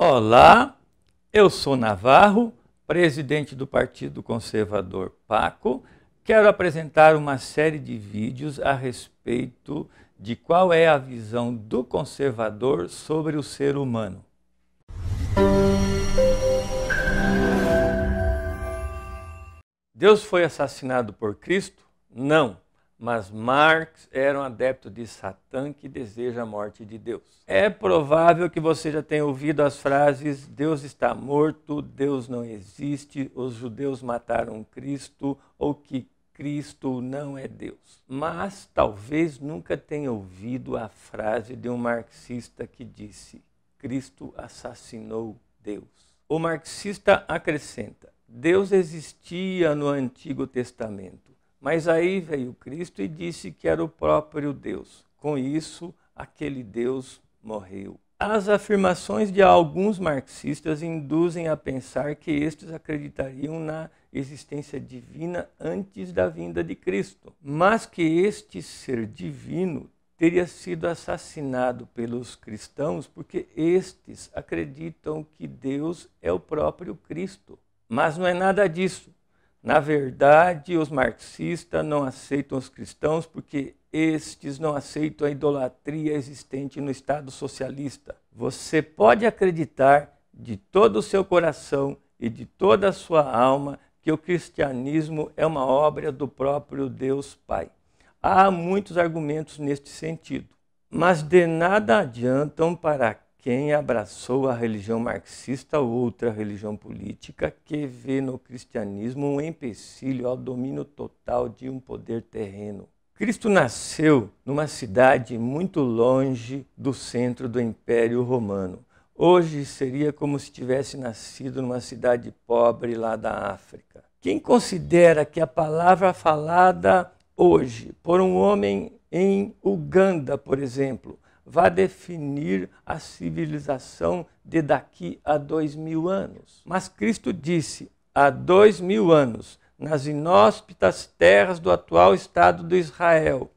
Olá, eu sou Navarro, presidente do Partido Conservador PACO. Quero apresentar uma série de vídeos a respeito de qual é a visão do conservador sobre o ser humano. Deus foi assassinado por Cristo? Não. Mas Marx era um adepto de Satã que deseja a morte de Deus. É provável que você já tenha ouvido as frases: Deus está morto, Deus não existe, os judeus mataram Cristo ou que Cristo não é Deus. Mas talvez nunca tenha ouvido a frase de um marxista que disse: Cristo assassinou Deus. O marxista acrescenta: Deus existia no Antigo Testamento. Mas aí veio Cristo e disse que era o próprio Deus. Com isso, aquele Deus morreu. As afirmações de alguns marxistas induzem a pensar que estes acreditariam na existência divina antes da vinda de Cristo, mas que este ser divino teria sido assassinado pelos cristãos porque estes acreditam que Deus é o próprio Cristo. Mas não é nada disso. Na verdade, os marxistas não aceitam os cristãos porque estes não aceitam a idolatria existente no Estado socialista. Você pode acreditar de todo o seu coração e de toda a sua alma que o cristianismo é uma obra do próprio Deus Pai. Há muitos argumentos neste sentido, mas de nada adiantam para quem abraçou a religião marxista ou outra religião política que vê no cristianismo um empecilho ao domínio total de um poder terreno. Cristo nasceu numa cidade muito longe do centro do Império Romano. Hoje seria como se tivesse nascido numa cidade pobre lá da África. Quem considera que a palavra falada hoje por um homem em Uganda, por exemplo, vai definir a civilização de daqui a 2000 anos. Mas Cristo disse, há 2000 anos, nas inóspitas terras do atual Estado de Israel,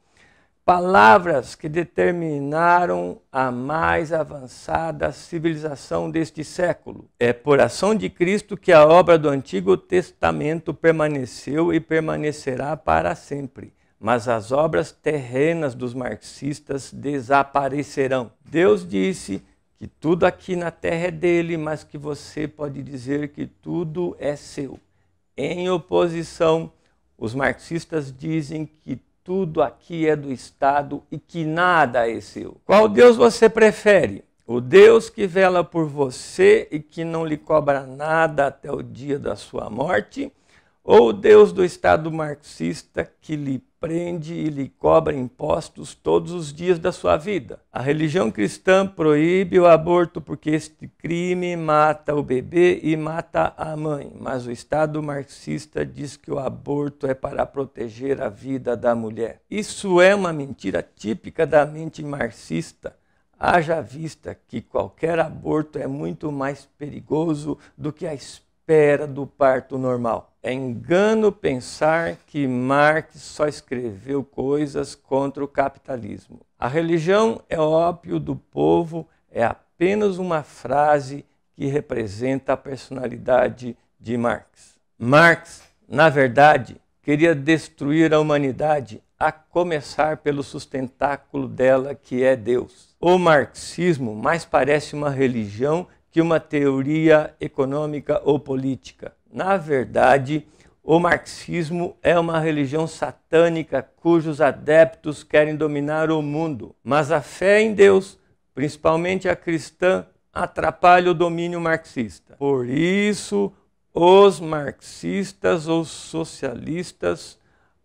palavras que determinaram a mais avançada civilização deste século. É por ação de Cristo que a obra do Antigo Testamento permaneceu e permanecerá para sempre. Mas as obras terrenas dos marxistas desaparecerão. Deus disse que tudo aqui na terra é dele, mas que você pode dizer que tudo é seu. Em oposição, os marxistas dizem que tudo aqui é do Estado e que nada é seu. Qual Deus você prefere? O Deus que vela por você e que não lhe cobra nada até o dia da sua morte? Ou o Deus do Estado marxista que lhe prende e lhe cobra impostos todos os dias da sua vida? A religião cristã proíbe o aborto porque este crime mata o bebê e mata a mãe. Mas o Estado marxista diz que o aborto é para proteger a vida da mulher. Isso é uma mentira típica da mente marxista. Haja vista que qualquer aborto é muito mais perigoso do que a espera do parto normal. É engano pensar que Marx só escreveu coisas contra o capitalismo. A religião é o ópio do povo é apenas uma frase que representa a personalidade de Marx. Marx, na verdade, queria destruir a humanidade, a começar pelo sustentáculo dela, que é Deus. O marxismo mais parece uma religião que uma teoria econômica ou política. Na verdade, o marxismo é uma religião satânica cujos adeptos querem dominar o mundo. Mas a fé em Deus, principalmente a cristã, atrapalha o domínio marxista. Por isso, os marxistas ou socialistas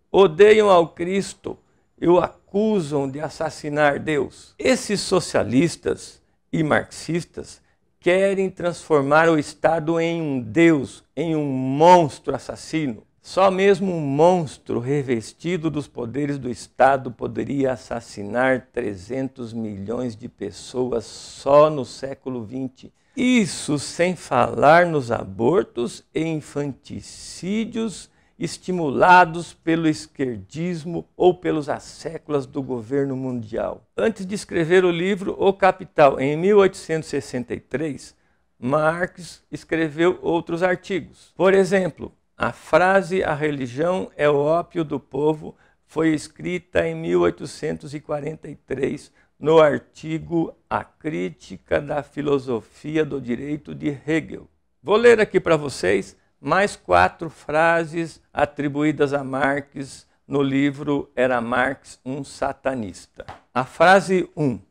odeiam ao Cristo e o acusam de assassinar Deus. Esses socialistas e marxistas querem transformar o Estado em um Deus, em um monstro assassino. Só mesmo um monstro revestido dos poderes do Estado poderia assassinar 300 milhões de pessoas só no século XX. Isso sem falar nos abortos e infanticídios estimulados pelo esquerdismo ou pelos asséculas do governo mundial. Antes de escrever o livro O Capital, em 1863, Marx escreveu outros artigos. Por exemplo, a frase "a religião é o ópio do povo" foi escrita em 1843 no artigo A Crítica da Filosofia do Direito de Hegel. Vou ler aqui para vocês mais 4 frases atribuídas a Marx no livro Era Marx um Satanista. A frase 1.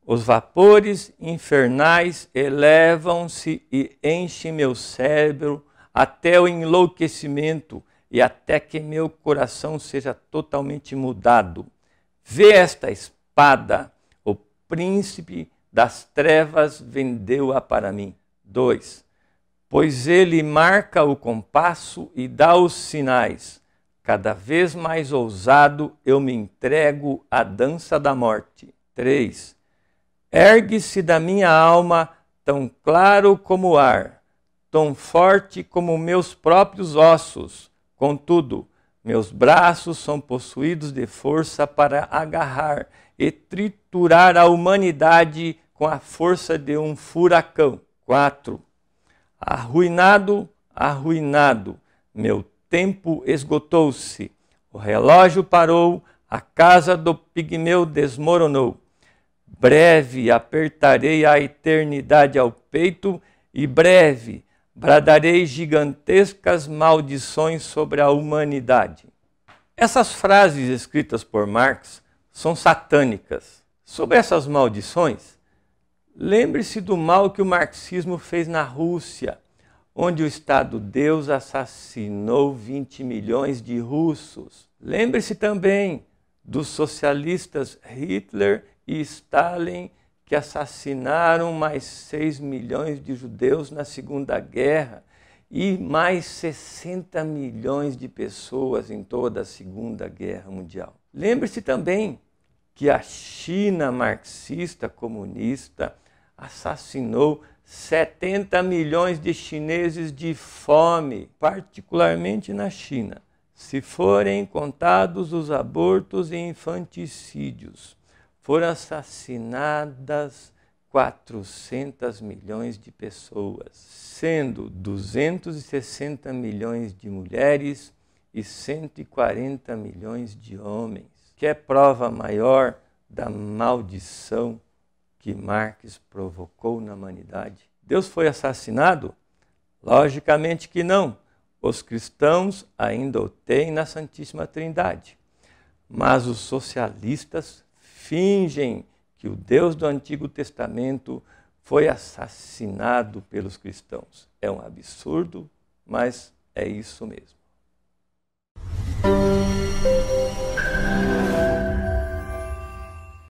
Os vapores infernais elevam-se e enchem meu cérebro até o enlouquecimento e até que meu coração seja totalmente mudado. Vê esta espada, o príncipe das trevas vendeu-a para mim. 2. Pois ele marca o compasso e dá os sinais. Cada vez mais ousado eu me entrego à dança da morte. 3. Ergue-se da minha alma tão claro como o ar, tão forte como meus próprios ossos. Contudo, meus braços são possuídos de força para agarrar e triturar a humanidade com a força de um furacão. 4. Arruinado, arruinado, meu tempo esgotou-se, o relógio parou, a casa do pigmeu desmoronou. Breve apertarei a eternidade ao peito e breve bradarei gigantescas maldições sobre a humanidade. Essas frases escritas por Marx são satânicas. Sobre essas maldições, lembre-se do mal que o marxismo fez na Rússia, onde o Estado-Deus assassinou 20 milhões de russos. Lembre-se também dos socialistas Hitler e Stalin, que assassinaram mais 6 milhões de judeus na Segunda Guerra e mais 60 milhões de pessoas em toda a Segunda Guerra Mundial. Lembre-se também que a China marxista comunista assassinou 70 milhões de chineses de fome, particularmente na China, se forem contados os abortos e infanticídios. Foram assassinadas 400 milhões de pessoas, sendo 260 milhões de mulheres e 140 milhões de homens. Que é prova maior da maldição que Marx provocou na humanidade? Deus foi assassinado? Logicamente que não. Os cristãos ainda o têm na Santíssima Trindade. Mas os socialistas fingem que o Deus do Antigo Testamento foi assassinado pelos cristãos. É um absurdo, mas é isso mesmo.